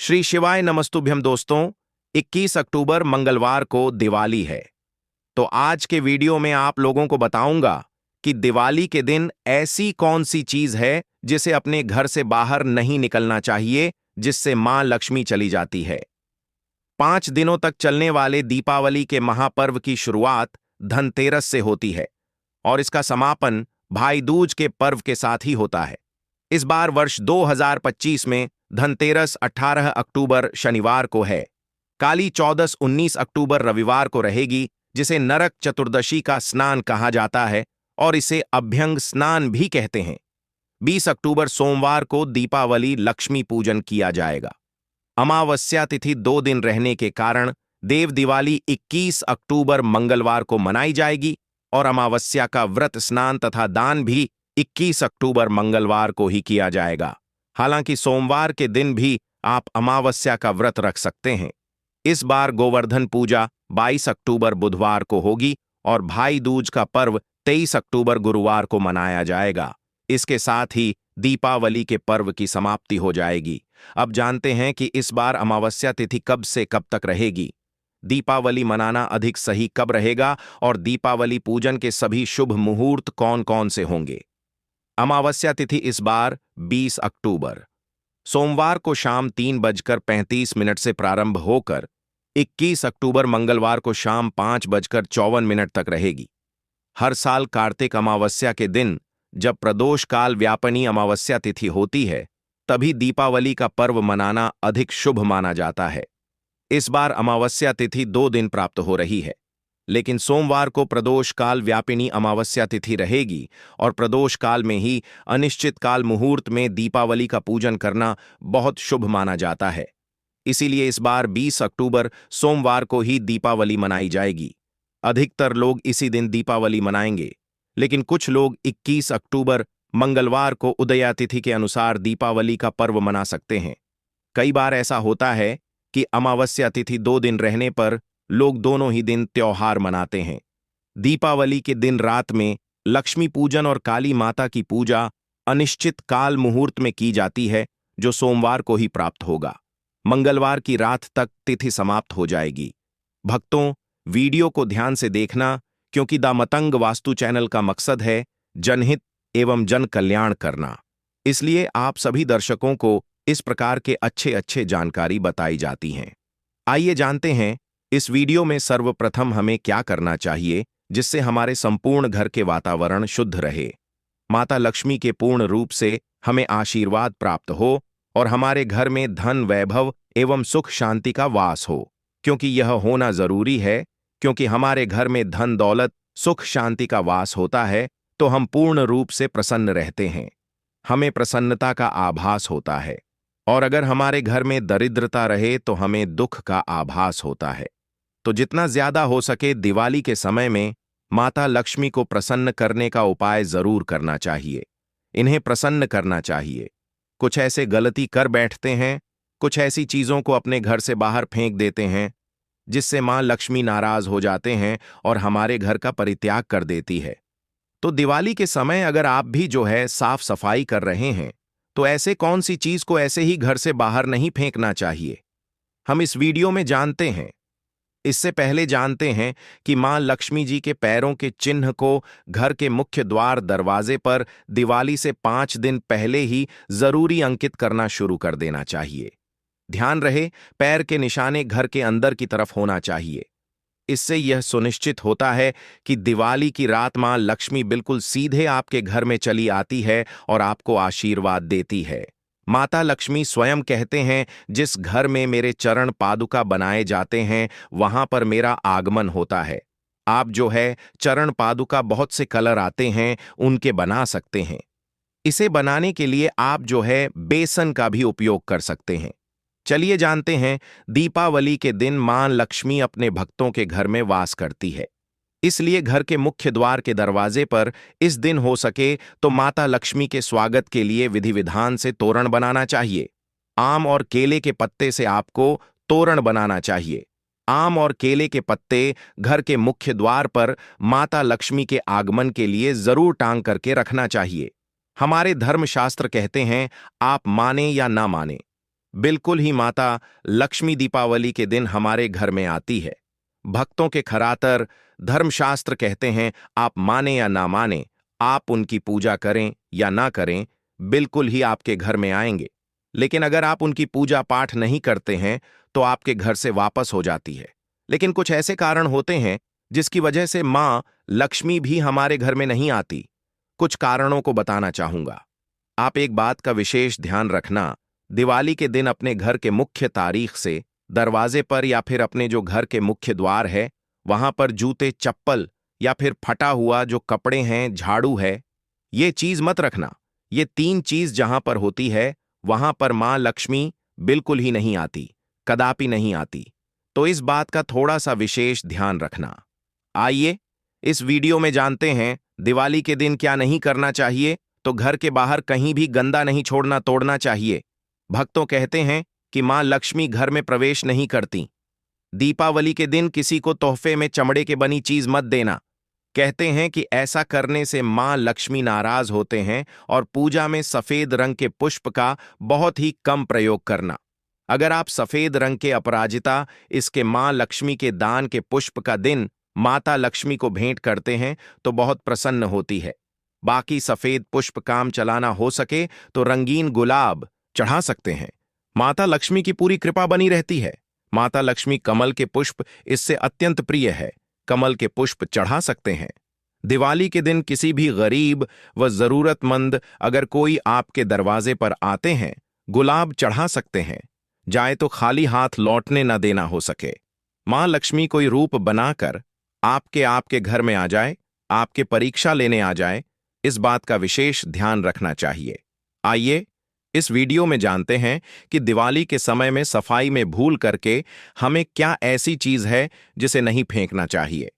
श्री शिवाय नमस्तुभ्यम दोस्तों। 21 अक्टूबर मंगलवार को दिवाली है। तो आज के वीडियो में आप लोगों को बताऊंगा कि दिवाली के दिन ऐसी कौन सी चीज है जिसे अपने घर से बाहर नहीं निकलना चाहिए, जिससे मां लक्ष्मी चली जाती है। 5 दिनों तक चलने वाले दीपावली के महापर्व की शुरुआत धनतेरस से होती है और इसका समापन भाई दूज के पर्व के साथ ही होता है। इस बार वर्ष 2025 में धनतेरस 18 अक्टूबर शनिवार को है। काली चौदस 19 अक्टूबर रविवार को रहेगी, जिसे नरक चतुर्दशी का स्नान कहा जाता है और इसे अभ्यंग स्नान भी कहते हैं। 20 अक्टूबर सोमवार को दीपावली लक्ष्मी पूजन किया जाएगा। अमावस्या तिथि 2 दिन रहने के कारण देव दिवाली 21 अक्टूबर मंगलवार को मनाई जाएगी और अमावस्या का व्रत स्नान तथा दान भी 21 अक्टूबर मंगलवार को ही किया जाएगा। हालांकि सोमवार के दिन भी आप अमावस्या का व्रत रख सकते हैं। इस बार गोवर्धन पूजा 22 अक्टूबर बुधवार को होगी और भाई दूज का पर्व 23 अक्टूबर गुरुवार को मनाया जाएगा। इसके साथ ही दीपावली के पर्व की समाप्ति हो जाएगी। अब जानते हैं कि इस बार अमावस्या तिथि कब से कब तक रहेगी, दीपावली मनाना अधिक सही कब रहेगा और दीपावली पूजन के सभी शुभ मुहूर्त कौन कौन से होंगे। अमावस्या तिथि इस बार 20 अक्टूबर सोमवार को शाम 3:35 से प्रारंभ होकर 21 अक्टूबर मंगलवार को शाम 5:54 तक रहेगी। हर साल कार्तिक अमावस्या के दिन जब प्रदोष काल व्यापिनी अमावस्या तिथि होती है, तभी दीपावली का पर्व मनाना अधिक शुभ माना जाता है। इस बार अमावस्या तिथि 2 दिन प्राप्त हो रही है, लेकिन सोमवार को प्रदोष काल व्यापिनी अमावस्या तिथि रहेगी और प्रदोष काल में ही अनिश्चित काल मुहूर्त में दीपावली का पूजन करना बहुत शुभ माना जाता है। इसीलिए इस बार 20 अक्टूबर सोमवार को ही दीपावली मनाई जाएगी। अधिकतर लोग इसी दिन दीपावली मनाएंगे, लेकिन कुछ लोग 21 अक्टूबर मंगलवार को उदया तिथि के अनुसार दीपावली का पर्व मना सकते हैं। कई बार ऐसा होता है कि अमावस्या तिथि 2 दिन रहने पर लोग दोनों ही दिन त्योहार मनाते हैं। दीपावली के दिन रात में लक्ष्मी पूजन और काली माता की पूजा अनिश्चित काल मुहूर्त में की जाती है, जो सोमवार को ही प्राप्त होगा। मंगलवार की रात तक तिथि समाप्त हो जाएगी। भक्तों, वीडियो को ध्यान से देखना, क्योंकि द मतंग वास्तु चैनल का मकसद है जनहित एवं जन कल्याण करना। इसलिए आप सभी दर्शकों को इस प्रकार के अच्छे जानकारी बताई जाती हैं। आइए जानते हैं इस वीडियो में सर्वप्रथम हमें क्या करना चाहिए जिससे हमारे संपूर्ण घर के वातावरण शुद्ध रहे, माता लक्ष्मी के पूर्ण रूप से हमें आशीर्वाद प्राप्त हो और हमारे घर में धन वैभव एवं सुख शांति का वास हो। क्योंकि यह होना जरूरी है, क्योंकि हमारे घर में धन दौलत सुख शांति का वास होता है तो हम पूर्ण रूप से प्रसन्न रहते हैं, हमें प्रसन्नता का आभास होता है। और अगर हमारे घर में दरिद्रता रहे तो हमें दुख का आभास होता है। तो जितना ज्यादा हो सके दिवाली के समय में माता लक्ष्मी को प्रसन्न करने का उपाय जरूर करना चाहिए। इन्हें प्रसन्न करना चाहिए। कुछ ऐसे गलती कर बैठते हैं, कुछ ऐसी चीजों को अपने घर से बाहर फेंक देते हैं जिससे मां लक्ष्मी नाराज हो जाते हैं और हमारे घर का परित्याग कर देती है। तो दिवाली के समय अगर आप भी जो है साफ सफाई कर रहे हैं, तो ऐसे कौन सी चीज को ऐसे ही घर से बाहर नहीं फेंकना चाहिए, हम इस वीडियो में जानते हैं। इससे पहले जानते हैं कि मां लक्ष्मी जी के पैरों के चिन्ह को घर के मुख्य द्वार दरवाजे पर दिवाली से 5 दिन पहले ही जरूरी अंकित करना शुरू कर देना चाहिए। ध्यान रहे, पैर के निशाने घर के अंदर की तरफ होना चाहिए। इससे यह सुनिश्चित होता है कि दिवाली की रात मां लक्ष्मी बिल्कुल सीधे आपके घर में चली आती है और आपको आशीर्वाद देती है। माता लक्ष्मी स्वयं कहते हैं, जिस घर में मेरे चरण पादुका बनाए जाते हैं वहां पर मेरा आगमन होता है। आप जो है चरण पादुका बहुत से कलर आते हैं, उनके बना सकते हैं। इसे बनाने के लिए आप जो है बेसन का भी उपयोग कर सकते हैं। चलिए जानते हैं, दीपावली के दिन मां लक्ष्मी अपने भक्तों के घर में वास करती है। इसलिए घर के मुख्य द्वार के दरवाजे पर इस दिन हो सके तो माता लक्ष्मी के स्वागत के लिए विधि विधान से तोरण बनाना चाहिए। आम और केले के पत्ते से आपको तोरण बनाना चाहिए। आम और केले के पत्ते घर के मुख्य द्वार पर माता लक्ष्मी के आगमन के लिए जरूर टांग करके रखना चाहिए। हमारे धर्मशास्त्र कहते हैं, आप माने या ना माने, बिल्कुल ही माता लक्ष्मी दीपावली के दिन हमारे घर में आती है। भक्तों के खरातर धर्मशास्त्र कहते हैं, आप माने या ना माने, आप उनकी पूजा करें या ना करें, बिल्कुल ही आपके घर में आएंगे। लेकिन अगर आप उनकी पूजा पाठ नहीं करते हैं तो आपके घर से वापस हो जाती है। लेकिन कुछ ऐसे कारण होते हैं जिसकी वजह से मां लक्ष्मी भी हमारे घर में नहीं आती। कुछ कारणों को बताना चाहूंगा। आप एक बात का विशेष ध्यान रखना, दिवाली के दिन अपने घर के मुख्य तारीख से दरवाजे पर या फिर अपने जो घर के मुख्य द्वार है वहां पर जूते, चप्पल या फिर फटा हुआ जो कपड़े हैं, झाड़ू है, ये चीज मत रखना। ये तीन चीज जहां पर होती है वहां पर मां लक्ष्मी बिल्कुल ही नहीं आती, कदापि नहीं आती। तो इस बात का थोड़ा सा विशेष ध्यान रखना। आइए इस वीडियो में जानते हैं दिवाली के दिन क्या नहीं करना चाहिए। तो घर के बाहर कहीं भी गंदा नहीं छोड़ना, तोड़ना चाहिए। भक्तों कहते हैं कि मां लक्ष्मी घर में प्रवेश नहीं करती। दीपावली के दिन किसी को तोहफे में चमड़े के बनी चीज मत देना। कहते हैं कि ऐसा करने से मां लक्ष्मी नाराज होते हैं। और पूजा में सफेद रंग के पुष्प का बहुत ही कम प्रयोग करना। अगर आप सफेद रंग के अपराजिता, इसके मां लक्ष्मी के दान के पुष्प का दिन माता लक्ष्मी को भेंट करते हैं तो बहुत प्रसन्न होती है। बाकी सफेद पुष्प काम चलाना हो सके तो रंगीन गुलाब चढ़ा सकते हैं। माता लक्ष्मी की पूरी कृपा बनी रहती है। माता लक्ष्मी कमल के पुष्प इससे अत्यंत प्रिय है। कमल के पुष्प चढ़ा सकते हैं। दिवाली के दिन किसी भी गरीब व जरूरतमंद अगर कोई आपके दरवाजे पर आते हैं, गुलाब चढ़ा सकते हैं। जाए तो खाली हाथ लौटने न देना हो सके। मां लक्ष्मी कोई रूप बनाकर आपके घर में आ जाए, आपके परीक्षा लेने आ जाए, इस बात का विशेष ध्यान रखना चाहिए। आइए इस वीडियो में जानते हैं कि दिवाली के समय में सफाई में भूल करके हमें क्या ऐसी चीज है जिसे नहीं फेंकना चाहिए।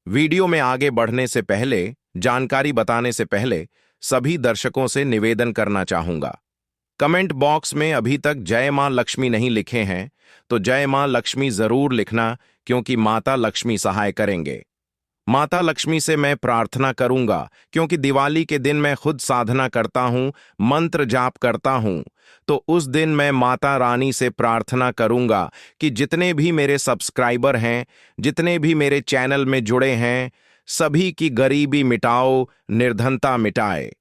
वीडियो में आगे बढ़ने से पहले, जानकारी बताने से पहले सभी दर्शकों से निवेदन करना चाहूंगा। कमेंट बॉक्स में अभी तक जय मां लक्ष्मी नहीं लिखे हैं तो जय मां लक्ष्मी जरूर लिखना, क्योंकि माता लक्ष्मी सहाय करेंगे। माता लक्ष्मी से मैं प्रार्थना करूंगा क्योंकि दिवाली के दिन मैं खुद साधना करता हूं, मंत्र जाप करता हूं। तो उस दिन मैं माता रानी से प्रार्थना करूंगा कि जितने भी मेरे सब्सक्राइबर हैं, जितने भी मेरे चैनल में जुड़े हैं, सभी की गरीबी मिटाओ, निर्धनता मिटाए।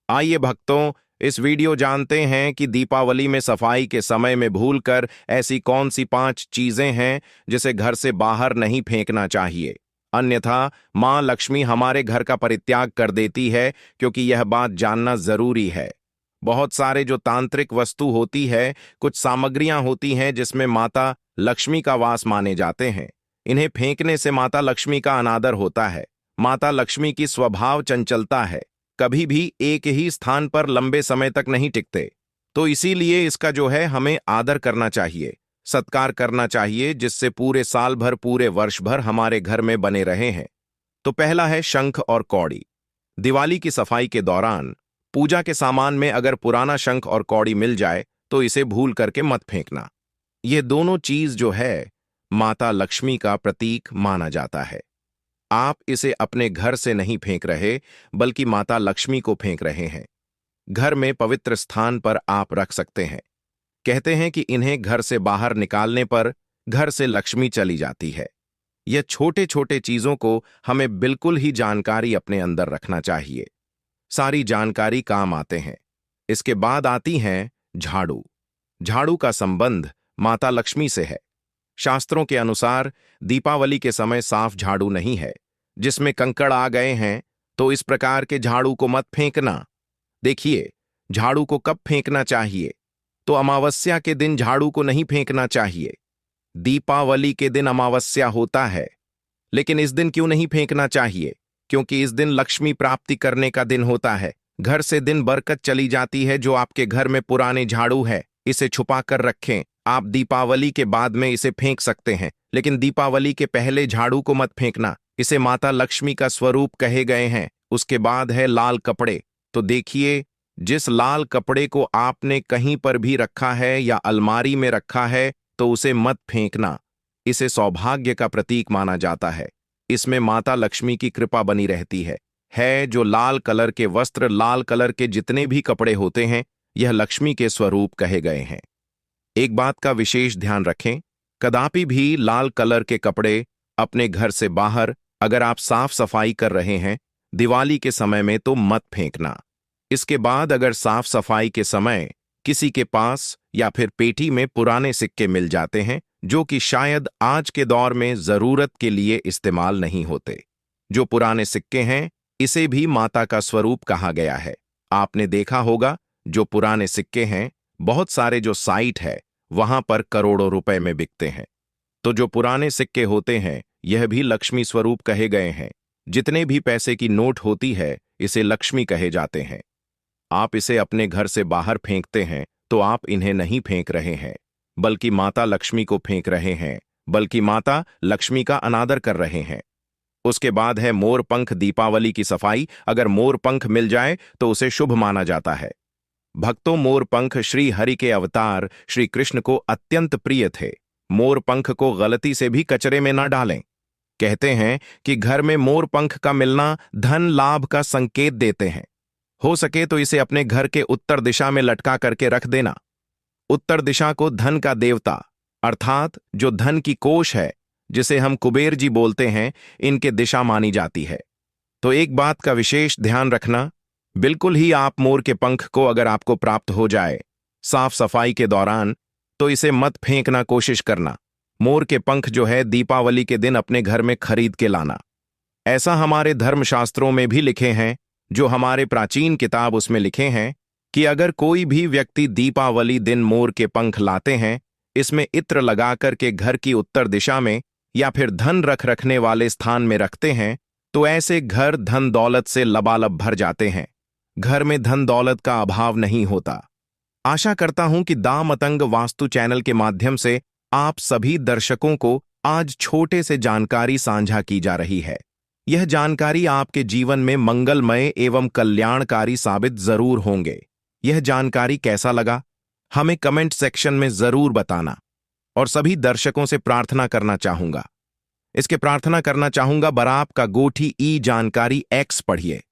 आइए भक्तों, इस वीडियो जानते हैं कि दीपावली में सफाई के समय में भूलकर ऐसी कौन सी 5 चीजें हैं जिसे घर से बाहर नहीं फेंकना चाहिए। अन्यथा मां लक्ष्मी हमारे घर का परित्याग कर देती है, क्योंकि यह बात जानना जरूरी है। बहुत सारे जो तांत्रिक वस्तु होती है, कुछ सामग्रियां होती हैं जिसमें माता लक्ष्मी का वास माने जाते हैं। इन्हें फेंकने से माता लक्ष्मी का अनादर होता है। माता लक्ष्मी की स्वभाव चंचलता है, कभी भी एक ही स्थान पर लंबे समय तक नहीं टिकते। तो इसीलिए इसका जो है हमें आदर करना चाहिए, सत्कार करना चाहिए, जिससे पूरे साल भर, पूरे वर्ष भर हमारे घर में बने रहे हैं। तो पहला है शंख और कौड़ी। दिवाली की सफाई के दौरान पूजा के सामान में अगर पुराना शंख और कौड़ी मिल जाए तो इसे भूल करके मत फेंकना। ये दोनों चीज जो है माता लक्ष्मी का प्रतीक माना जाता है। आप इसे अपने घर से नहीं फेंक रहे, बल्कि माता लक्ष्मी को फेंक रहे हैं। घर में पवित्र स्थान पर आप रख सकते हैं। कहते हैं कि इन्हें घर से बाहर निकालने पर घर से लक्ष्मी चली जाती है। यह छोटे छोटे चीजों को हमें बिल्कुल ही जानकारी अपने अंदर रखना चाहिए। सारी जानकारी काम आते हैं। इसके बाद आती हैं झाड़ू। झाड़ू का संबंध माता लक्ष्मी से है। शास्त्रों के अनुसार दीपावली के समय साफ झाड़ू नहीं है, जिसमें कंकड़ आ गए हैं, तो इस प्रकार के झाड़ू को मत फेंकना। देखिए, झाड़ू को कब फेंकना चाहिए? तो अमावस्या के दिन झाड़ू को नहीं फेंकना चाहिए। दीपावली के दिन अमावस्या होता है, लेकिन इस दिन क्यों नहीं फेंकना चाहिए? क्योंकि इस दिन लक्ष्मी प्राप्ति करने का दिन होता है। घर से दिन बरकत चली जाती है। जो आपके घर में पुराने झाड़ू है, इसे छुपा कर रखें। आप दीपावली के बाद में इसे फेंक सकते हैं, लेकिन दीपावली के पहले झाड़ू को मत फेंकना। इसे माता लक्ष्मी का स्वरूप कहे गए हैं। उसके बाद है लाल कपड़े। तो देखिए, जिस लाल कपड़े को आपने कहीं पर भी रखा है या अलमारी में रखा है, तो उसे मत फेंकना। इसे सौभाग्य का प्रतीक माना जाता है। इसमें माता लक्ष्मी की कृपा बनी रहती है। जो लाल कलर के वस्त्र, लाल कलर के जितने भी कपड़े होते हैं, यह लक्ष्मी के स्वरूप कहे गए हैं। एक बात का विशेष ध्यान रखें, कदापि भी लाल कलर के कपड़े अपने घर से बाहर अगर आप साफ सफाई कर रहे हैं दिवाली के समय में तो मत फेंकना। इसके बाद अगर साफ सफाई के समय किसी के पास या फिर पेटी में पुराने सिक्के मिल जाते हैं जो कि शायद आज के दौर में जरूरत के लिए इस्तेमाल नहीं होते, जो पुराने सिक्के हैं इसे भी माता का स्वरूप कहा गया है। आपने देखा होगा जो पुराने सिक्के हैं बहुत सारे जो साइट है वहां पर करोड़ों रुपए में बिकते हैं। तो जो पुराने सिक्के होते हैं यह भी लक्ष्मी स्वरूप कहे गए हैं। जितने भी पैसे की नोट होती है इसे लक्ष्मी कहे जाते हैं। आप इसे अपने घर से बाहर फेंकते हैं तो आप इन्हें नहीं फेंक रहे हैं बल्कि माता लक्ष्मी को फेंक रहे हैं, बल्कि माता लक्ष्मी का अनादर कर रहे हैं। उसके बाद है मोर पंख दीपावली की सफाई। अगर मोर पंख मिल जाए तो उसे शुभ माना जाता है। भक्तों, मोर पंख श्री हरि के अवतार श्री कृष्ण को अत्यंत प्रिय थे। मोर पंख को गलती से भी कचरे में ना डालें। कहते हैं कि घर में मोर पंख का मिलना धन लाभ का संकेत देते हैं। हो सके तो इसे अपने घर के उत्तर दिशा में लटका करके रख देना। उत्तर दिशा को धन का देवता अर्थात जो धन की कोष है जिसे हम कुबेर जी बोलते हैं इनके दिशा मानी जाती है। तो एक बात का विशेष ध्यान रखना, बिल्कुल ही आप मोर के पंख को अगर आपको प्राप्त हो जाए साफ सफाई के दौरान तो इसे मत फेंकना, कोशिश करना। मोर के पंख जो है दीपावली के दिन अपने घर में खरीद के लाना। ऐसा हमारे धर्मशास्त्रों में भी लिखे हैं, जो हमारे प्राचीन किताब उसमें लिखे हैं कि अगर कोई भी व्यक्ति दीपावली दिन मोर के पंख लाते हैं, इसमें इत्र लगा करके घर की उत्तर दिशा में या फिर धन रखने वाले स्थान में रखते हैं तो ऐसे घर धन दौलत से लबालब भर जाते हैं। घर में धन दौलत का अभाव नहीं होता। आशा करता हूं कि दा मतंग वास्तु चैनल के माध्यम से आप सभी दर्शकों को आज छोटे से जानकारी साझा की जा रही है। यह जानकारी आपके जीवन में मंगलमय एवं कल्याणकारी साबित जरूर होंगे। यह जानकारी कैसा लगा हमें कमेंट सेक्शन में जरूर बताना। और सभी दर्शकों से प्रार्थना करना चाहूंगा बराप का गोठी ई जानकारी एक्स पढ़िए।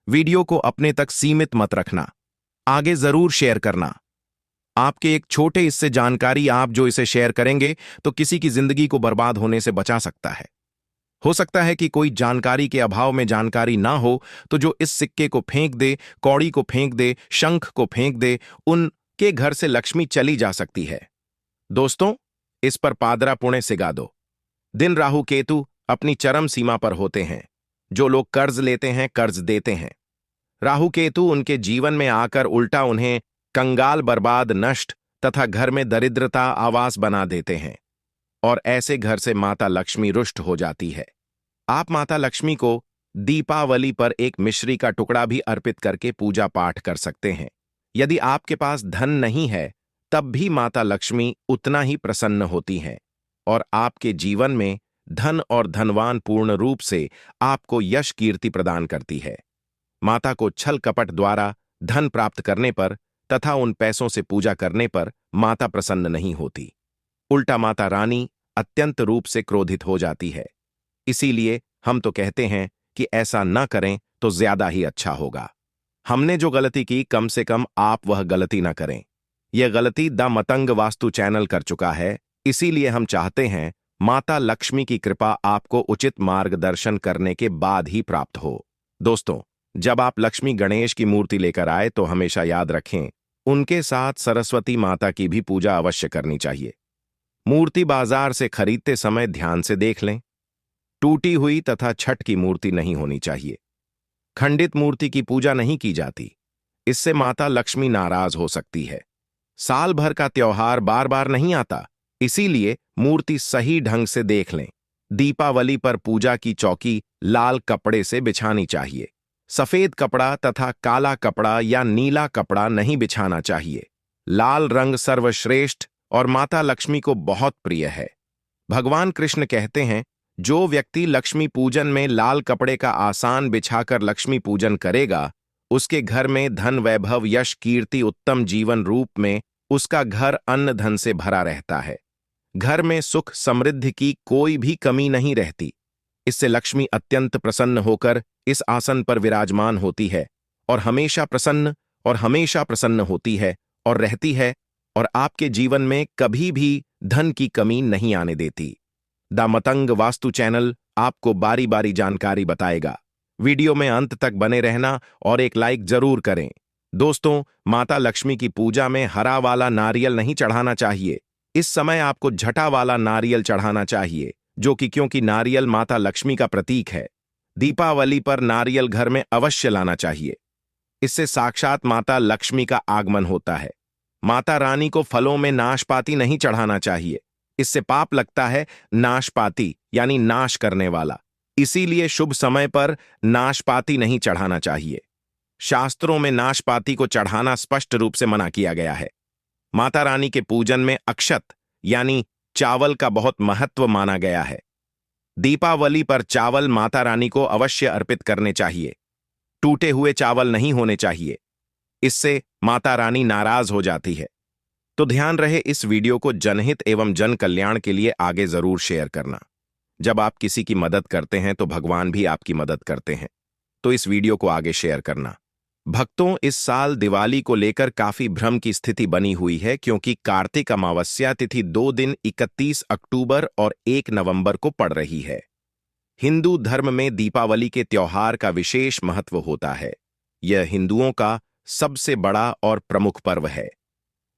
वीडियो को अपने तक सीमित मत रखना, आगे जरूर शेयर करना। आपके एक छोटे इससे जानकारी आप जो इसे शेयर करेंगे तो किसी की जिंदगी को बर्बाद होने से बचा सकता है। हो सकता है कि कोई जानकारी के अभाव में जानकारी ना हो तो जो इस सिक्के को फेंक दे, कौड़ी को फेंक दे, शंख को फेंक दे, उनके घर से लक्ष्मी चली जा सकती है। दोस्तों, इस पर पादरा पुणे सिगा दो। दिन राहु केतु अपनी चरम सीमा पर होते हैं। जो लोग कर्ज लेते हैं कर्ज देते हैं। राहु केतु उनके जीवन में आकर उल्टा उन्हें कंगाल, बर्बाद, नष्ट तथा घर में दरिद्रता आवास बना देते हैं और ऐसे घर से माता लक्ष्मी रुष्ट हो जाती है। आप माता लक्ष्मी को दीपावली पर एक मिश्री का टुकड़ा भी अर्पित करके पूजा पाठ कर सकते हैं। यदि आपके पास धन नहीं है तब भी माता लक्ष्मी उतना ही प्रसन्न होती हैं और आपके जीवन में धन और धनवान पूर्ण रूप से आपको यश कीर्ति प्रदान करती है। माता को छल कपट द्वारा धन प्राप्त करने पर तथा उन पैसों से पूजा करने पर माता प्रसन्न नहीं होती। उल्टा माता रानी अत्यंत रूप से क्रोधित हो जाती है। इसीलिए हम तो कहते हैं कि ऐसा न करें तो ज्यादा ही अच्छा होगा। हमने जो गलती की कम से कम आप वह गलती न करें। यह गलती द मतंग वास्तु चैनल कर चुका है, इसीलिए हम चाहते हैं माता लक्ष्मी की कृपा आपको उचित मार्गदर्शन करने के बाद ही प्राप्त हो। दोस्तों, जब आप लक्ष्मी गणेश की मूर्ति लेकर आए तो हमेशा याद रखें उनके साथ सरस्वती माता की भी पूजा अवश्य करनी चाहिए। मूर्ति बाजार से खरीदते समय ध्यान से देख लें। टूटी हुई तथा छठ की मूर्ति नहीं होनी चाहिए। खंडित मूर्ति की पूजा नहीं की जाती, इससे माता लक्ष्मी नाराज हो सकती है। साल भर का त्योहार बार बार नहीं आता, इसीलिए मूर्ति सही ढंग से देख लें। दीपावली पर पूजा की चौकी लाल कपड़े से बिछानी चाहिए। सफेद कपड़ा तथा काला कपड़ा या नीला कपड़ा नहीं बिछाना चाहिए। लाल रंग सर्वश्रेष्ठ और माता लक्ष्मी को बहुत प्रिय है। भगवान कृष्ण कहते हैं, जो व्यक्ति लक्ष्मी पूजन में लाल कपड़े का आसान बिछाकर लक्ष्मी पूजन करेगा, उसके घर में धन, वैभव, यश, कीर्ति, उत्तम जीवन रूप में उसका घर अन्न धन से भरा रहता है। घर में सुख समृद्धि की कोई भी कमी नहीं रहती। इससे लक्ष्मी अत्यंत प्रसन्न होकर इस आसन पर विराजमान होती है और हमेशा प्रसन्न होती है और रहती है और आपके जीवन में कभी भी धन की कमी नहीं आने देती। द मतंग वास्तु चैनल आपको बारी बारी जानकारी बताएगा। वीडियो में अंत तक बने रहना और एक लाइक जरूर करें। दोस्तों, माता लक्ष्मी की पूजा में हरा वाला नारियल नहीं चढ़ाना चाहिए। इस समय आपको झटा वाला नारियल चढ़ाना चाहिए, जो कि क्योंकि नारियल माता लक्ष्मी का प्रतीक है। दीपावली पर नारियल घर में अवश्य लाना चाहिए। इससे साक्षात माता लक्ष्मी का आगमन होता है। माता रानी को फलों में नाशपाती नहीं चढ़ाना चाहिए। इससे पाप लगता है। नाशपाती यानी नाश करने वाला, इसीलिए शुभ समय पर नाशपाती नहीं चढ़ाना चाहिए। शास्त्रों में नाशपाती को चढ़ाना स्पष्ट रूप से मना किया गया है। माता रानी के पूजन में अक्षत यानी चावल का बहुत महत्व माना गया है। दीपावली पर चावल माता रानी को अवश्य अर्पित करने चाहिए। टूटे हुए चावल नहीं होने चाहिए, इससे माता रानी नाराज हो जाती है। तो ध्यान रहे, इस वीडियो को जनहित एवं जन कल्याण के लिए आगे जरूर शेयर करना। जब आप किसी की मदद करते हैं तो भगवान भी आपकी मदद करते हैं, तो इस वीडियो को आगे शेयर करना। भक्तों, इस साल दिवाली को लेकर काफी भ्रम की स्थिति बनी हुई है, क्योंकि कार्तिक अमावस्या तिथि 2 दिन 31 अक्टूबर और 1 नवंबर को पड़ रही है। हिंदू धर्म में दीपावली के त्योहार का विशेष महत्व होता है। यह हिंदुओं का सबसे बड़ा और प्रमुख पर्व है।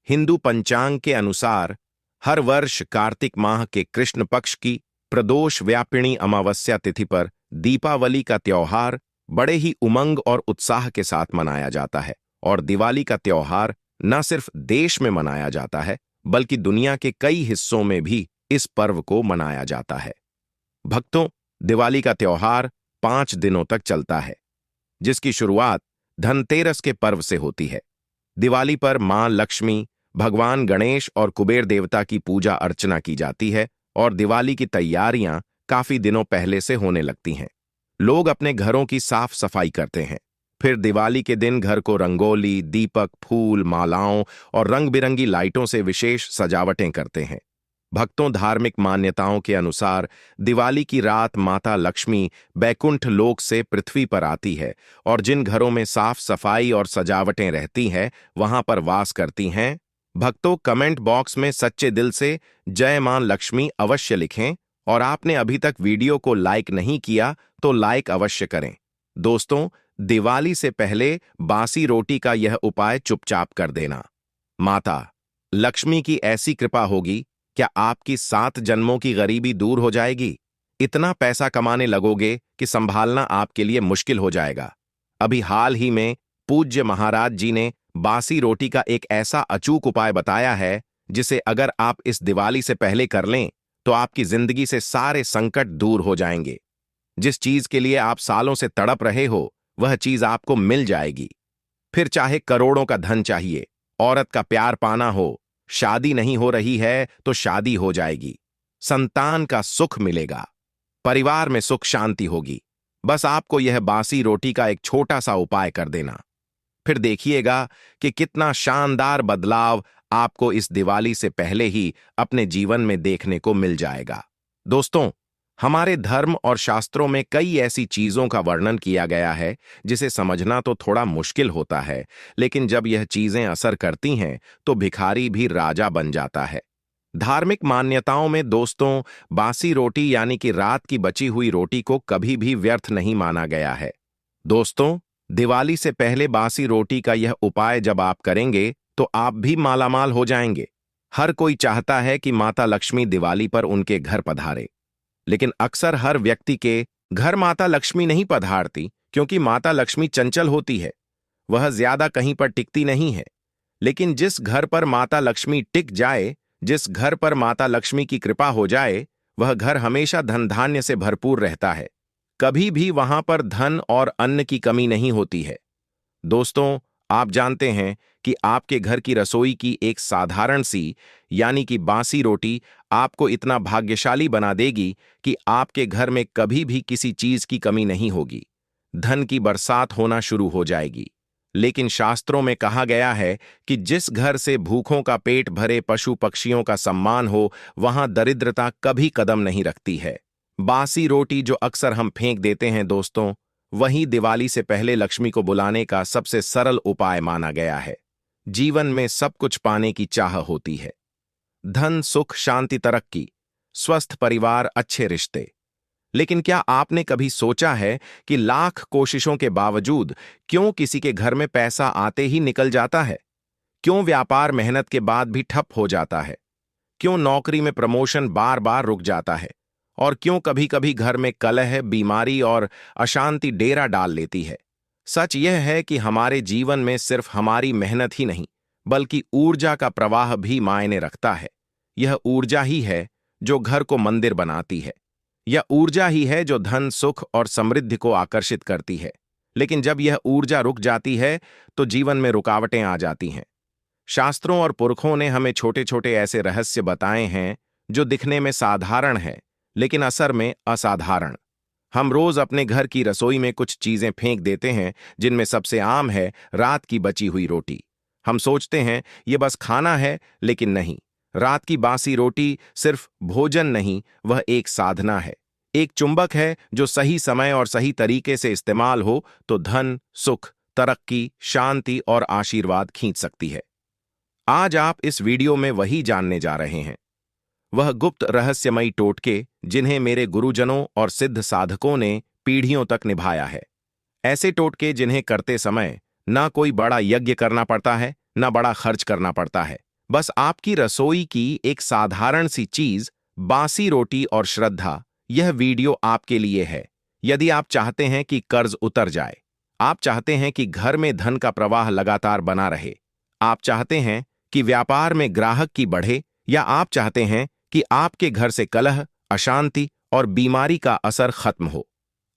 हिंदू पंचांग के अनुसार हर वर्ष कार्तिक माह के कृष्ण पक्ष की प्रदोष व्यापिणी अमावस्या तिथि पर दीपावली का त्योहार बड़े ही उमंग और उत्साह के साथ मनाया जाता है। और दिवाली का त्योहार न सिर्फ देश में मनाया जाता है, बल्कि दुनिया के कई हिस्सों में भी इस पर्व को मनाया जाता है। भक्तों, दिवाली का त्योहार 5 दिनों तक चलता है, जिसकी शुरुआत धनतेरस के पर्व से होती है। दिवाली पर मां लक्ष्मी, भगवान गणेश और कुबेर देवता की पूजा अर्चना की जाती है और दिवाली की तैयारियां काफी दिनों पहले से होने लगती हैं। लोग अपने घरों की साफ सफाई करते हैं। फिर दिवाली के दिन घर को रंगोली, दीपक, फूल, मालाओं और रंग बिरंगी लाइटों से विशेष सजावटें करते हैं। भक्तों, धार्मिक मान्यताओं के अनुसार दिवाली की रात माता लक्ष्मी बैकुंठ लोक से पृथ्वी पर आती है और जिन घरों में साफ सफाई और सजावटें रहती हैं, वहां पर वास करती हैं। भक्तों, कमेंट बॉक्स में सच्चे दिल से जय मां लक्ष्मी अवश्य लिखें और आपने अभी तक वीडियो को लाइक नहीं किया तो लाइक अवश्य करें। दोस्तों, दिवाली से पहले बासी रोटी का यह उपाय चुपचाप कर देना। माता लक्ष्मी की ऐसी कृपा होगी, क्या आपकी 7 जन्मों की गरीबी दूर हो जाएगी। इतना पैसा कमाने लगोगे कि संभालना आपके लिए मुश्किल हो जाएगा। अभी हाल ही में पूज्य महाराज जी ने बासी रोटी का एक ऐसा अचूक उपाय बताया है, जिसे अगर आप इस दिवाली से पहले कर लें तो आपकी जिंदगी से सारे संकट दूर हो जाएंगे। जिस चीज के लिए आप सालों से तड़प रहे हो, वह चीज आपको मिल जाएगी। फिर चाहे करोड़ों का धन चाहिए, औरत का प्यार पाना हो, शादी नहीं हो रही है तो शादी हो जाएगी, संतान का सुख मिलेगा, परिवार में सुख शांति होगी। बस आपको यह बासी रोटी का एक छोटा सा उपाय कर देना। फिर देखिएगा कि कितना शानदार बदलाव आपको इस दिवाली से पहले ही अपने जीवन में देखने को मिल जाएगा। दोस्तों, हमारे धर्म और शास्त्रों में कई ऐसी चीजों का वर्णन किया गया है जिसे समझना तो थोड़ा मुश्किल होता है, लेकिन जब यह चीजें असर करती हैं तो भिखारी भी राजा बन जाता है। धार्मिक मान्यताओं में दोस्तों, बासी रोटी यानी कि रात की बची हुई रोटी को कभी भी व्यर्थ नहीं माना गया है। दोस्तों, दिवाली से पहले बासी रोटी का यह उपाय जब आप करेंगे तो आप भी मालामाल हो जाएंगे। हर कोई चाहता है कि माता लक्ष्मी दिवाली पर उनके घर पधारे, लेकिन अक्सर हर व्यक्ति के घर माता लक्ष्मी नहीं पधारती, क्योंकि माता लक्ष्मी चंचल होती है। वह ज्यादा कहीं पर टिकती नहीं है। लेकिन जिस घर पर माता लक्ष्मी टिक जाए, जिस घर पर माता लक्ष्मी की कृपा हो जाए, वह घर हमेशा धन धान्य से भरपूर रहता है। कभी भी वहां पर धन और अन्न की कमी नहीं होती है। दोस्तों, आप जानते हैं कि आपके घर की रसोई की एक साधारण सी यानी कि बासी रोटी आपको इतना भाग्यशाली बना देगी कि आपके घर में कभी भी किसी चीज की कमी नहीं होगी। धन की बरसात होना शुरू हो जाएगी। लेकिन शास्त्रों में कहा गया है कि जिस घर से भूखों का पेट भरे, पशु पक्षियों का सम्मान हो, वहां दरिद्रता कभी कदम नहीं रखती है। बासी रोटी जो अक्सर हम फेंक देते हैं दोस्तों, वही दिवाली से पहले लक्ष्मी को बुलाने का सबसे सरल उपाय माना गया है। जीवन में सब कुछ पाने की चाह होती है। धन, सुख, शांति, तरक्की, स्वस्थ परिवार, अच्छे रिश्ते। लेकिन क्या आपने कभी सोचा है कि लाख कोशिशों के बावजूद क्यों किसी के घर में पैसा आते ही निकल जाता है? क्यों व्यापार मेहनत के बाद भी ठप हो जाता है? क्यों नौकरी में प्रमोशन बार बार रुक जाता है? और क्यों कभी कभी घर में कलह, बीमारी और अशांति डेरा डाल लेती है? सच यह है कि हमारे जीवन में सिर्फ हमारी मेहनत ही नहीं, बल्कि ऊर्जा का प्रवाह भी मायने रखता है। यह ऊर्जा ही है जो घर को मंदिर बनाती है। यह ऊर्जा ही है जो धन, सुख और समृद्धि को आकर्षित करती है। लेकिन जब यह ऊर्जा रुक जाती है तो जीवन में रुकावटें आ जाती हैं। शास्त्रों और पुरखों ने हमें छोटे छोटे ऐसे रहस्य बताए हैं जो दिखने में साधारण है, लेकिन असर में असाधारण। हम रोज अपने घर की रसोई में कुछ चीजें फेंक देते हैं, जिनमें सबसे आम है रात की बची हुई रोटी। हम सोचते हैं ये बस खाना है, लेकिन नहीं। रात की बासी रोटी सिर्फ भोजन नहीं, वह एक साधना है, एक चुंबक है जो सही समय और सही तरीके से इस्तेमाल हो तो धन, सुख, तरक्की, शांति और आशीर्वाद खींच सकती है। आज आप इस वीडियो में वही जानने जा रहे हैं, वह गुप्त रहस्यमयी टोटके जिन्हें मेरे गुरुजनों और सिद्ध साधकों ने पीढ़ियों तक निभाया है। ऐसे टोटके जिन्हें करते समय ना कोई बड़ा यज्ञ करना पड़ता है, ना बड़ा खर्च करना पड़ता है। बस आपकी रसोई की एक साधारण सी चीज, बासी रोटी और श्रद्धा। यह वीडियो आपके लिए है। यदि आप चाहते हैं कि कर्ज उतर जाए, आप चाहते हैं कि घर में धन का प्रवाह लगातार बना रहे, आप चाहते हैं कि व्यापार में ग्राहक की बढ़े, या आप चाहते हैं कि आपके घर से कलह, अशांति और बीमारी का असर खत्म हो,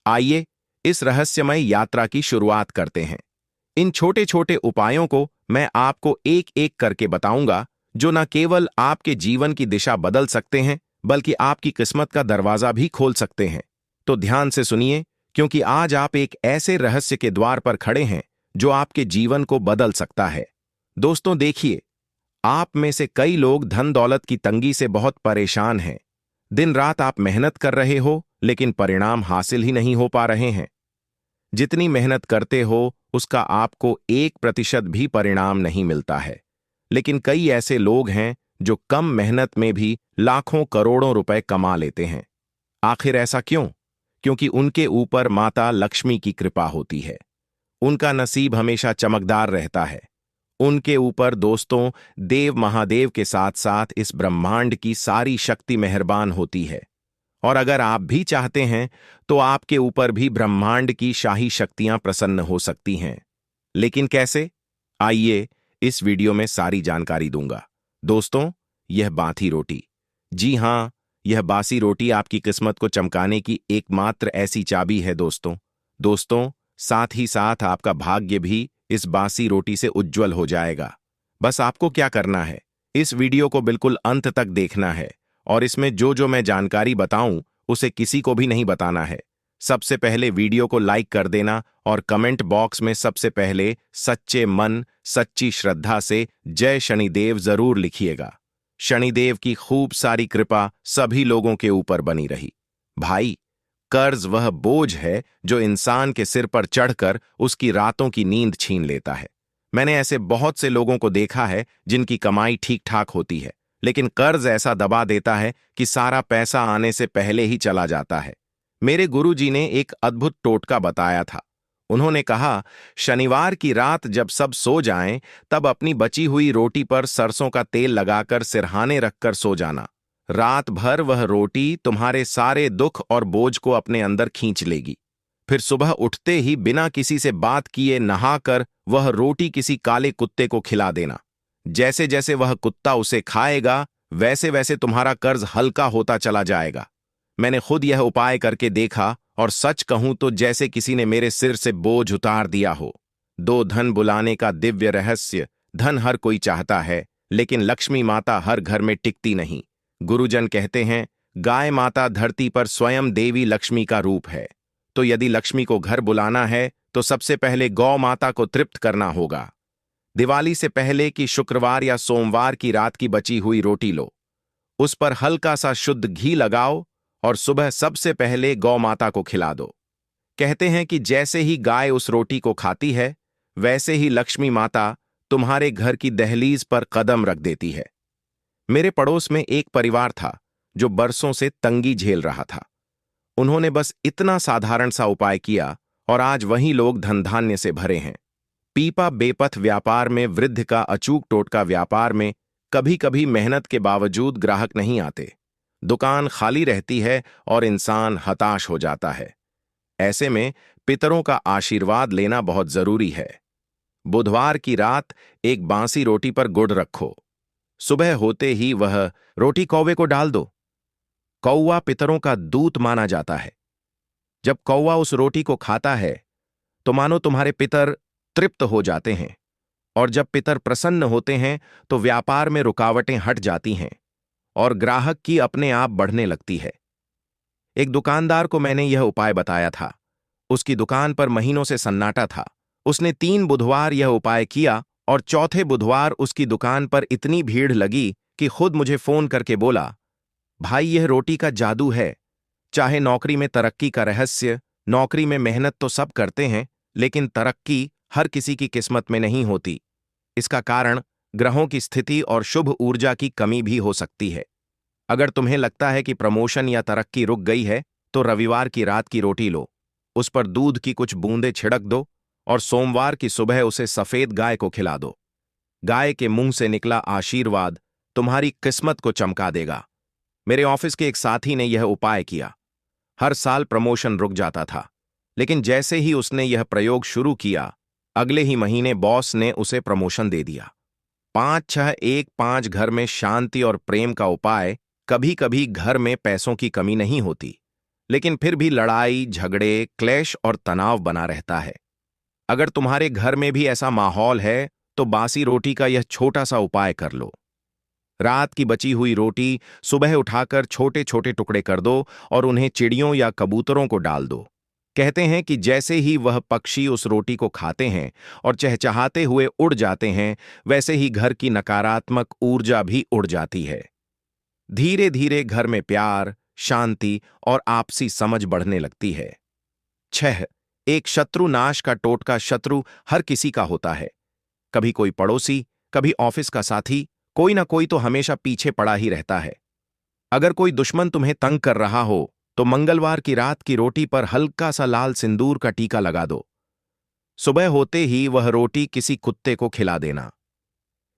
आइए इस रहस्यमय यात्रा की शुरुआत करते हैं। इन छोटे छोटे उपायों को मैं आपको एक एक करके बताऊंगा, जो न केवल आपके जीवन की दिशा बदल सकते हैं, बल्कि आपकी किस्मत का दरवाजा भी खोल सकते हैं। तो ध्यान से सुनिए, क्योंकि आज आप एक ऐसे रहस्य के द्वार पर खड़े हैं जो आपके जीवन को बदल सकता है। दोस्तों देखिए, आप में से कई लोग धन दौलत की तंगी से बहुत परेशान हैं। दिन रात आप मेहनत कर रहे हो, लेकिन परिणाम हासिल ही नहीं हो पा रहे हैं। जितनी मेहनत करते हो उसका आपको 1% भी परिणाम नहीं मिलता है। लेकिन कई ऐसे लोग हैं जो कम मेहनत में भी लाखों करोड़ों रुपए कमा लेते हैं। आखिर ऐसा क्यों? क्योंकि उनके ऊपर माता लक्ष्मी की कृपा होती है। उनका नसीब हमेशा चमकदार रहता है। उनके ऊपर दोस्तों, देव महादेव के साथ साथ इस ब्रह्मांड की सारी शक्ति मेहरबान होती है। और अगर आप भी चाहते हैं तो आपके ऊपर भी ब्रह्मांड की शाही शक्तियां प्रसन्न हो सकती हैं। लेकिन कैसे? आइए इस वीडियो में सारी जानकारी दूंगा। दोस्तों, यह बासी रोटी, जी हां, यह बासी रोटी आपकी किस्मत को चमकाने की एकमात्र ऐसी चाबी है दोस्तों, साथ ही साथ आपका भाग्य भी इस बासी रोटी से उज्जवल हो जाएगा। बस आपको क्या करना है, इस वीडियो को बिल्कुल अंत तक देखना है, और इसमें जो जो मैं जानकारी बताऊं उसे किसी को भी नहीं बताना है। सबसे पहले वीडियो को लाइक कर देना और कमेंट बॉक्स में सबसे पहले सच्चे मन, सच्ची श्रद्धा से जय शनिदेव जरूर लिखिएगा। शनिदेव की खूब सारी कृपा सभी लोगों के ऊपर बनी रही। भाई, कर्ज वह बोझ है जो इंसान के सिर पर चढ़कर उसकी रातों की नींद छीन लेता है। मैंने ऐसे बहुत से लोगों को देखा है जिनकी कमाई ठीक ठाक होती है, लेकिन कर्ज ऐसा दबा देता है कि सारा पैसा आने से पहले ही चला जाता है। मेरे गुरुजी ने एक अद्भुत टोटका बताया था। उन्होंने कहा, शनिवार की रात जब सब सो जाएं, तब अपनी बची हुई रोटी पर सरसों का तेल लगाकर सिरहाने रखकर सो जाना। रात भर वह रोटी तुम्हारे सारे दुख और बोझ को अपने अंदर खींच लेगी। फिर सुबह उठते ही बिना किसी से बात किए नहाकर वह रोटी किसी काले कुत्ते को खिला देना। जैसे जैसे वह कुत्ता उसे खाएगा, वैसे वैसे तुम्हारा कर्ज हल्का होता चला जाएगा। मैंने खुद यह उपाय करके देखा, और सच कहूं तो जैसे किसी ने मेरे सिर से बोझ उतार दिया हो। दो धन बुलाने का दिव्य रहस्य। धन हर कोई चाहता है, लेकिन लक्ष्मी माता हर घर में टिकती नहीं। गुरुजन कहते हैं, गाय माता धरती पर स्वयं देवी लक्ष्मी का रूप है। तो यदि लक्ष्मी को घर बुलाना है तो सबसे पहले गौ माता को तृप्त करना होगा। दिवाली से पहले की शुक्रवार या सोमवार की रात की बची हुई रोटी लो, उस पर हल्का सा शुद्ध घी लगाओ और सुबह सबसे पहले गौ माता को खिला दो। कहते हैं कि जैसे ही गाय उस रोटी को खाती है, वैसे ही लक्ष्मी माता तुम्हारे घर की दहलीज पर कदम रख देती है। मेरे पड़ोस में एक परिवार था जो बरसों से तंगी झेल रहा था। उन्होंने बस इतना साधारण सा उपाय किया और आज वही लोग धन धान्य से भरे हैं। पीपा बेपथ व्यापार में वृद्धि का अचूक टोटका व्यापार में कभी कभी मेहनत के बावजूद ग्राहक नहीं आते, दुकान खाली रहती है और इंसान हताश हो जाता है। ऐसे में पितरों का आशीर्वाद लेना बहुत जरूरी है। बुधवार की रात एक बासी रोटी पर गुड़ रखो। सुबह होते ही वह रोटी कौवे को डाल दो। कौवा पितरों का दूत माना जाता है। जब कौवा उस रोटी को खाता है तो मानो तुम्हारे पितर तृप्त हो जाते हैं, और जब पितर प्रसन्न होते हैं तो व्यापार में रुकावटें हट जाती हैं और ग्राहक की अपने आप बढ़ने लगती है। एक दुकानदार को मैंने यह उपाय बताया था। उसकी दुकान पर महीनों से सन्नाटा था। उसने 3 बुधवार यह उपाय किया और चौथे बुधवार उसकी दुकान पर इतनी भीड़ लगी कि खुद मुझे फोन करके बोला, भाई यह रोटी का जादू है। चाहे नौकरी में तरक्की का रहस्य, नौकरी में मेहनत तो सब करते हैं, लेकिन तरक्की हर किसी की किस्मत में नहीं होती। इसका कारण ग्रहों की स्थिति और शुभ ऊर्जा की कमी भी हो सकती है। अगर तुम्हें लगता है कि प्रमोशन या तरक्की रुक गई है तो रविवार की रात की रोटी लो, उस पर दूध की कुछ बूंदें छिड़क दो और सोमवार की सुबह उसे सफेद गाय को खिला दो। गाय के मुंह से निकला आशीर्वाद तुम्हारी किस्मत को चमका देगा। मेरे ऑफिस के एक साथी ने यह उपाय किया। हर साल प्रमोशन रुक जाता था, लेकिन जैसे ही उसने यह प्रयोग शुरू किया, अगले ही महीने बॉस ने उसे प्रमोशन दे दिया। 5-6-1-5 घर में शांति और प्रेम का उपाय। कभी कभी घर में पैसों की कमी नहीं होती, लेकिन फिर भी लड़ाई, झगड़े, क्लेश और तनाव बना रहता है। अगर तुम्हारे घर में भी ऐसा माहौल है तो बासी रोटी का यह छोटा सा उपाय कर लो। रात की बची हुई रोटी सुबह उठाकर छोटे छोटे टुकड़े कर दो और उन्हें चिड़ियों या कबूतरों को डाल दो। कहते हैं कि जैसे ही वह पक्षी उस रोटी को खाते हैं और चहचहाते हुए उड़ जाते हैं, वैसे ही घर की नकारात्मक ऊर्जा भी उड़ जाती है। धीरे धीरे घर में प्यार, शांति और आपसी समझ बढ़ने लगती है। 6. एक शत्रु नाश का टोटका। शत्रु हर किसी का होता है। कभी कोई पड़ोसी, कभी ऑफिस का साथी, कोई ना कोई तो हमेशा पीछे पड़ा ही रहता है। अगर कोई दुश्मन तुम्हें तंग कर रहा हो तो मंगलवार की रात की रोटी पर हल्का सा लाल सिंदूर का टीका लगा दो। सुबह होते ही वह रोटी किसी कुत्ते को खिला देना।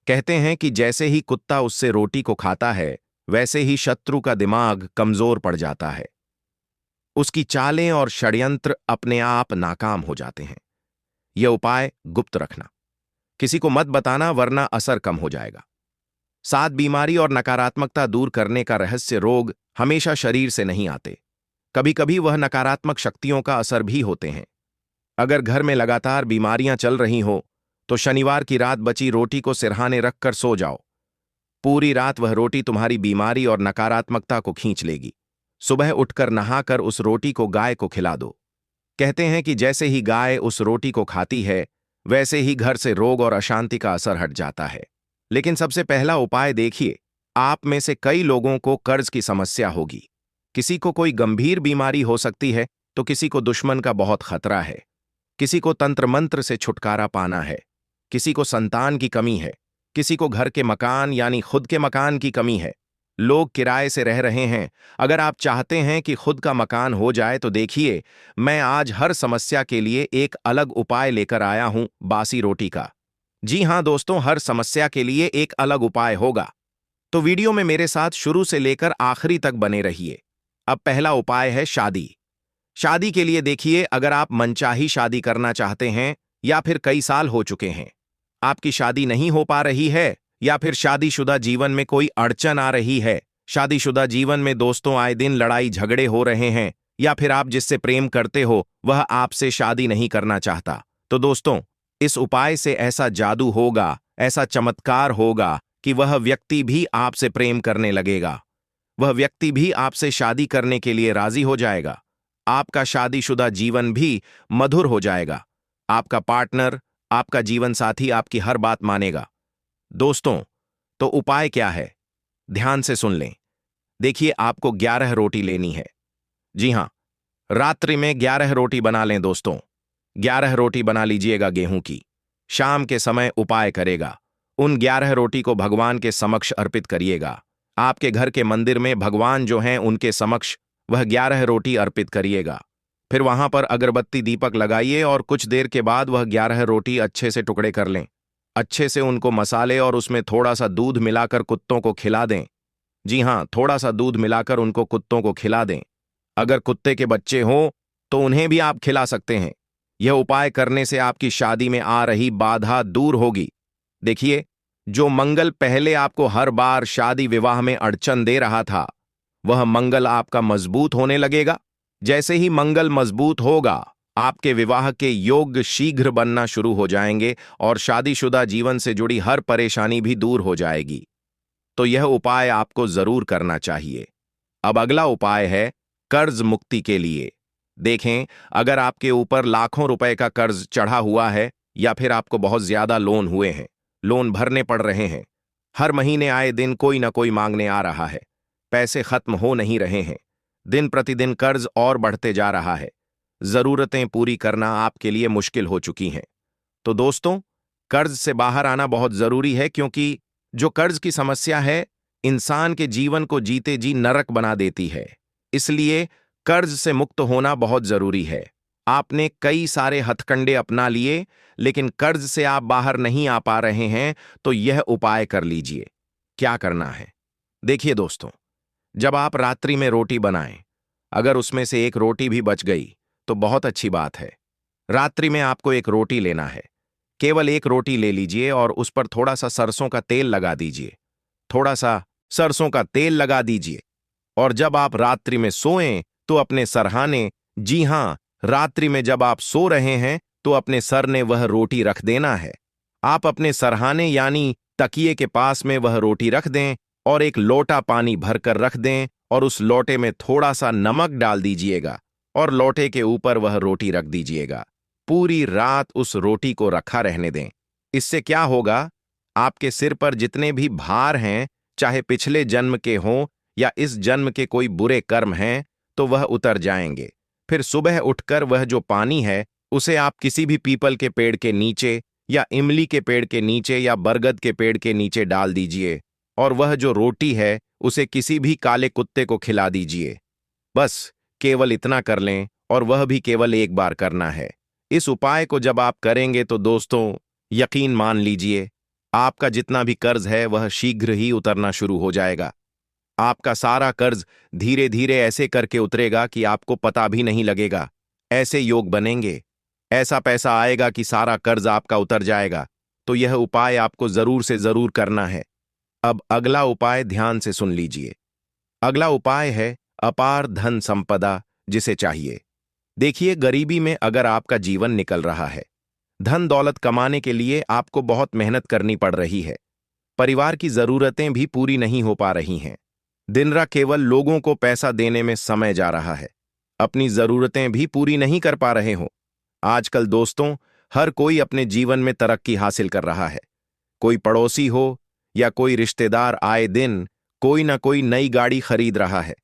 कहते हैं कि जैसे ही कुत्ता उससे रोटी को खाता है, वैसे ही शत्रु का दिमाग कमजोर पड़ जाता है। उसकी चालें और षड्यंत्र अपने आप नाकाम हो जाते हैं। यह उपाय गुप्त रखना, किसी को मत बताना, वरना असर कम हो जाएगा। 7 बीमारी और नकारात्मकता दूर करने का रहस्य। रोग हमेशा शरीर से नहीं आते, कभी कभी वह नकारात्मक शक्तियों का असर भी होते हैं। अगर घर में लगातार बीमारियां चल रही हो तो शनिवार की रात बची रोटी को सिरहाने रखकर सो जाओ। पूरी रात वह रोटी तुम्हारी बीमारी और नकारात्मकता को खींच लेगी। सुबह उठकर नहाकर उस रोटी को गाय को खिला दो। कहते हैं कि जैसे ही गाय उस रोटी को खाती है, वैसे ही घर से रोग और अशांति का असर हट जाता है। लेकिन सबसे पहला उपाय देखिए। आप में से कई लोगों को कर्ज की समस्या होगी, किसी को कोई गंभीर बीमारी हो सकती है, तो किसी को दुश्मन का बहुत खतरा है, किसी को तंत्र मंत्र से छुटकारा पाना है, किसी को संतान की कमी है, किसी को घर के मकान यानी खुद के मकान की कमी है। लोग किराए से रह रहे हैं। अगर आप चाहते हैं कि खुद का मकान हो जाए तो देखिए, मैं आज हर समस्या के लिए एक अलग उपाय लेकर आया हूं, बासी रोटी का। जी हां दोस्तों, हर समस्या के लिए एक अलग उपाय होगा, तो वीडियो में मेरे साथ शुरू से लेकर आखिरी तक बने रहिए। अब पहला उपाय है शादी। शादी के लिए देखिए, अगर आप मनचाही शादी करना चाहते हैं या फिर कई साल हो चुके हैं, आपकी शादी नहीं हो पा रही है, या फिर शादीशुदा जीवन में कोई अड़चन आ रही है, शादीशुदा जीवन में दोस्तों आए दिन लड़ाई झगड़े हो रहे हैं, या फिर आप जिससे प्रेम करते हो वह आपसे शादी नहीं करना चाहता, तो दोस्तों इस उपाय से ऐसा जादू होगा, ऐसा चमत्कार होगा कि वह व्यक्ति भी आपसे प्रेम करने लगेगा। वह व्यक्ति भी आपसे शादी करने के लिए राजी हो जाएगा। आपका शादीशुदा जीवन भी मधुर हो जाएगा। आपका पार्टनर, आपका जीवन साथी आपकी हर बात मानेगा। दोस्तों, तो उपाय क्या है? ध्यान से सुन लें। देखिए, आपको 11 रोटी लेनी है। जी हां, रात्रि में 11 रोटी बना लें दोस्तों। 11 रोटी बना लीजिएगा गेहूं की। शाम के समय उपाय करेगा। उन 11 रोटी को भगवान के समक्ष अर्पित करिएगा। आपके घर के मंदिर में भगवान जो हैं उनके समक्ष वह 11 रोटी अर्पित करिएगा। फिर वहां पर अगरबत्ती दीपक लगाइए और कुछ देर के बाद वह 11 रोटी अच्छे से टुकड़े कर लें। अच्छे से उनको मसाले और उसमें थोड़ा सा दूध मिलाकर कुत्तों को खिला दें। जी हां, थोड़ा सा दूध मिलाकर उनको कुत्तों को खिला दें। अगर कुत्ते के बच्चे हों तो उन्हें भी आप खिला सकते हैं। यह उपाय करने से आपकी शादी में आ रही बाधा दूर होगी। देखिए, जो मंगल पहले आपको हर बार शादी विवाह में अड़चन दे रहा था, वह मंगल आपका मजबूत होने लगेगा। जैसे ही मंगल मजबूत होगा, आपके विवाह के योग शीघ्र बनना शुरू हो जाएंगे और शादीशुदा जीवन से जुड़ी हर परेशानी भी दूर हो जाएगी। तो यह उपाय आपको जरूर करना चाहिए। अब अगला उपाय है कर्ज मुक्ति के लिए। देखें, अगर आपके ऊपर लाखों रुपए का कर्ज चढ़ा हुआ है या फिर आपको बहुत ज्यादा लोन हुए हैं, लोन भरने पड़ रहे हैं, हर महीने आए दिन कोई ना कोई मांगने आ रहा है, पैसे खत्म हो नहीं रहे हैं, दिन प्रतिदिन कर्ज और बढ़ते जा रहा है, जरूरतें पूरी करना आपके लिए मुश्किल हो चुकी हैं, तो दोस्तों, कर्ज से बाहर आना बहुत जरूरी है, क्योंकि जो कर्ज की समस्या है इंसान के जीवन को जीते जी नरक बना देती है। इसलिए कर्ज से मुक्त होना बहुत जरूरी है। आपने कई सारे हथकंडे अपना लिए, लेकिन कर्ज से आप बाहर नहीं आ पा रहे हैं, तो यह उपाय कर लीजिए। क्या करना है? देखिए दोस्तों, जब आप रात्रि में रोटी बनाएं, अगर उसमें से एक रोटी भी बच गई तो बहुत अच्छी बात है। रात्रि में आपको एक रोटी लेना है। केवल एक रोटी ले लीजिए और उस पर थोड़ा सा सरसों का तेल लगा दीजिए। थोड़ा सा सरसों का तेल लगा दीजिए और जब आप रात्रि में सोएं तो अपने सरहाने, जी हां, रात्रि में जब आप सो रहे हैं तो अपने सर ने वह रोटी रख देना है। आप अपने सरहाने यानी तकिए के पास में वह रोटी रख दें और एक लोटा पानी भरकर रख दें और उस लोटे में थोड़ा सा नमक डाल दीजिएगा और लोटे के ऊपर वह रोटी रख दीजिएगा। पूरी रात उस रोटी को रखा रहने दें। इससे क्या होगा, आपके सिर पर जितने भी भार हैं, चाहे पिछले जन्म के हों या इस जन्म के कोई बुरे कर्म हैं, तो वह उतर जाएंगे। फिर सुबह उठकर वह जो पानी है उसे आप किसी भी पीपल के पेड़ के नीचे या इमली के पेड़ के नीचे या बरगद के पेड़ के नीचे डाल दीजिए और वह जो रोटी है उसे किसी भी काले कुत्ते को खिला दीजिए। बस केवल इतना कर लें और वह भी केवल एक बार करना है। इस उपाय को जब आप करेंगे तो दोस्तों, यकीन मान लीजिए, आपका जितना भी कर्ज है वह शीघ्र ही उतरना शुरू हो जाएगा। आपका सारा कर्ज धीरे धीरे ऐसे करके उतरेगा कि आपको पता भी नहीं लगेगा। ऐसे योग बनेंगे, ऐसा पैसा आएगा कि सारा कर्ज आपका उतर जाएगा। तो यह उपाय आपको जरूर से जरूर करना है। अब अगला उपाय ध्यान से सुन लीजिए। अगला उपाय है अपार धन संपदा जिसे चाहिए। देखिए, गरीबी में अगर आपका जीवन निकल रहा है, धन दौलत कमाने के लिए आपको बहुत मेहनत करनी पड़ रही है, परिवार की जरूरतें भी पूरी नहीं हो पा रही हैं, दिन रात केवल लोगों को पैसा देने में समय जा रहा है, अपनी जरूरतें भी पूरी नहीं कर पा रहे हो। आजकल दोस्तों, हर कोई अपने जीवन में तरक्की हासिल कर रहा है। कोई पड़ोसी हो या कोई रिश्तेदार आए दिन कोई ना कोई नई गाड़ी खरीद रहा है,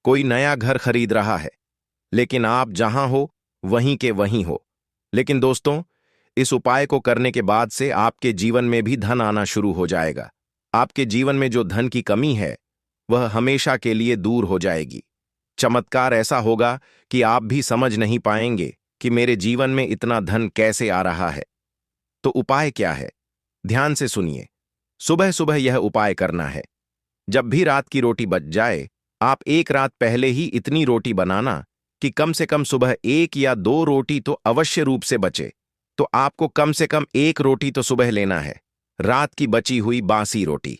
कोई नया घर खरीद रहा है, लेकिन आप जहां हो वहीं के वहीं हो। लेकिन दोस्तों, इस उपाय को करने के बाद से आपके जीवन में भी धन आना शुरू हो जाएगा। आपके जीवन में जो धन की कमी है वह हमेशा के लिए दूर हो जाएगी। चमत्कार ऐसा होगा कि आप भी समझ नहीं पाएंगे कि मेरे जीवन में इतना धन कैसे आ रहा है। तो उपाय क्या है? ध्यान से सुनिए। सुबह सुबह यह उपाय करना है। जब भी रात की रोटी बच जाए, आप एक रात पहले ही इतनी रोटी बनाना कि कम से कम सुबह 1 या 2 रोटी तो अवश्य रूप से बचे। तो आपको कम से कम 1 रोटी तो सुबह लेना है, रात की बची हुई बासी रोटी।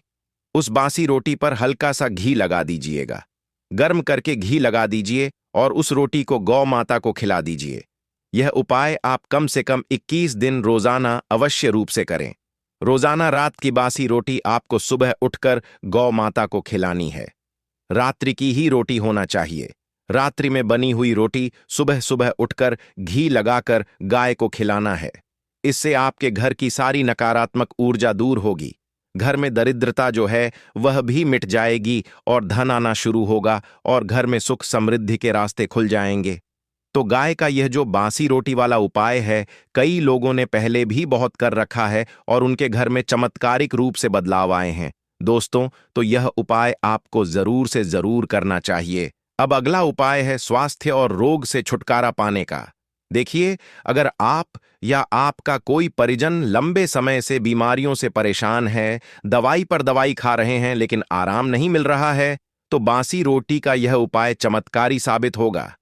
उस बासी रोटी पर हल्का सा घी लगा दीजिएगा, गर्म करके घी लगा दीजिए और उस रोटी को गौ माता को खिला दीजिए। यह उपाय आप कम से कम 21 दिन रोजाना अवश्य रूप से करें। रोजाना रात की बासी रोटी आपको सुबह उठकर गौ माता को खिलानी है। रात्रि की ही रोटी होना चाहिए। रात्रि में बनी हुई रोटी सुबह सुबह उठकर घी लगाकर गाय को खिलाना है। इससे आपके घर की सारी नकारात्मक ऊर्जा दूर होगी, घर में दरिद्रता जो है वह भी मिट जाएगी और धन आना शुरू होगा और घर में सुख समृद्धि के रास्ते खुल जाएंगे। तो गाय का यह जो बासी रोटी वाला उपाय है, कई लोगों ने पहले भी बहुत कर रखा है और उनके घर में चमत्कारिक रूप से बदलाव आए हैं। दोस्तों, तो यह उपाय आपको जरूर से जरूर करना चाहिए। अब अगला उपाय है स्वास्थ्य और रोग से छुटकारा पाने का। देखिए, अगर आप या आपका कोई परिजन लंबे समय से बीमारियों से परेशान है, दवाई पर दवाई खा रहे हैं लेकिन आराम नहीं मिल रहा है, तो बासी रोटी का यह उपाय चमत्कारी साबित होगा।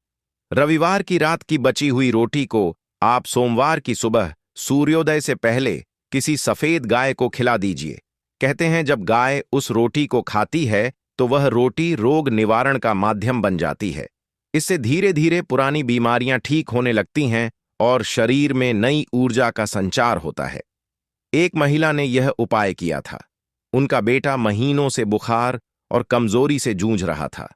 रविवार की रात की बची हुई रोटी को आप सोमवार की सुबह सूर्योदय से पहले किसी सफेद गाय को खिला दीजिए। कहते हैं जब गाय उस रोटी को खाती है तो वह रोटी रोग निवारण का माध्यम बन जाती है। इससे धीरे धीरे पुरानी बीमारियां ठीक होने लगती हैं और शरीर में नई ऊर्जा का संचार होता है। एक महिला ने यह उपाय किया था। उनका बेटा महीनों से बुखार और कमजोरी से जूझ रहा था।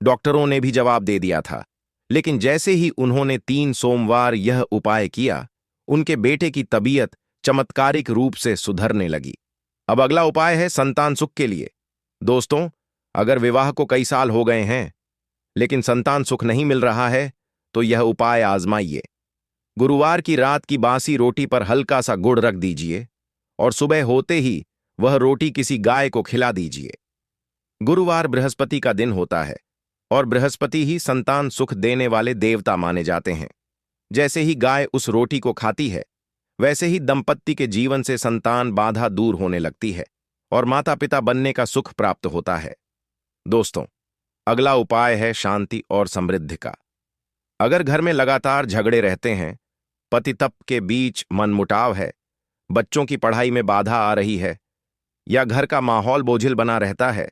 डॉक्टरों ने भी जवाब दे दिया था, लेकिन जैसे ही उन्होंने 3 सोमवार यह उपाय किया, उनके बेटे की तबीयत चमत्कारिक रूप से सुधरने लगी। अब अगला उपाय है संतान सुख के लिए। दोस्तों, अगर विवाह को कई साल हो गए हैं लेकिन संतान सुख नहीं मिल रहा है, तो यह उपाय आजमाइए। गुरुवार की रात की बासी रोटी पर हल्का सा गुड़ रख दीजिए और सुबह होते ही वह रोटी किसी गाय को खिला दीजिए। गुरुवार बृहस्पति का दिन होता है और बृहस्पति ही संतान सुख देने वाले देवता माने जाते हैं। जैसे ही गाय उस रोटी को खाती है, वैसे ही दंपत्ति के जीवन से संतान बाधा दूर होने लगती है और माता पिता बनने का सुख प्राप्त होता है। दोस्तों, अगला उपाय है शांति और समृद्धि का। अगर घर में लगातार झगड़े रहते हैं, पति पत्नी के बीच मनमुटाव है, बच्चों की पढ़ाई में बाधा आ रही है या घर का माहौल बोझिल बना रहता है,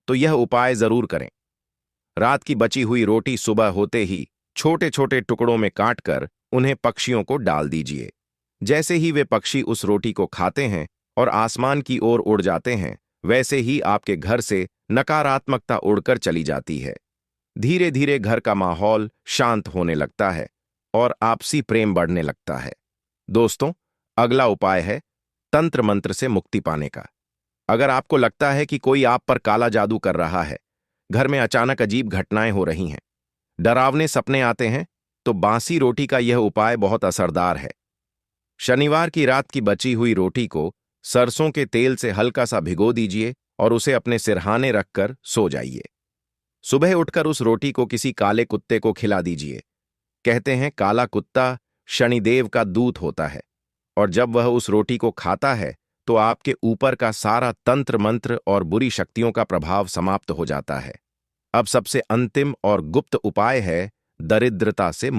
तो यह उपाय जरूर करें। रात की बची हुई रोटी सुबह होते ही छोटे छोटे टुकड़ों में काटकर उन्हें पक्षियों को डाल दीजिए। जैसे ही वे पक्षी उस रोटी को खाते हैं और आसमान की ओर उड़ जाते हैं, वैसे ही आपके घर से नकारात्मकता उड़कर चली जाती है। धीरे धीरे घर का माहौल शांत होने लगता है और आपसी प्रेम बढ़ने लगता है। दोस्तों, अगला उपाय है तंत्र मंत्र से मुक्ति पाने का। अगर आपको लगता है कि कोई आप पर काला जादू कर रहा है, घर में अचानक अजीब घटनाएं हो रही हैं, डरावने सपने आते हैं, तो बासी रोटी का यह उपाय बहुत असरदार है। शनिवार की रात की बची हुई रोटी को सरसों के तेल से हल्का सा भिगो दीजिए और उसे अपने सिरहाने रखकर सो जाइए। सुबह उठकर उस रोटी को किसी काले कुत्ते को खिला दीजिए। कहते हैं काला कुत्ता शनिदेव का दूत होता है और जब वह उस रोटी को खाता है तो आपके ऊपर का सारा तंत्र मंत्र और बुरी शक्तियों का प्रभाव समाप्त हो जाता है। अब सबसे अंतिम और गुप्त उपाय है दरिद्रता से मुक्ति।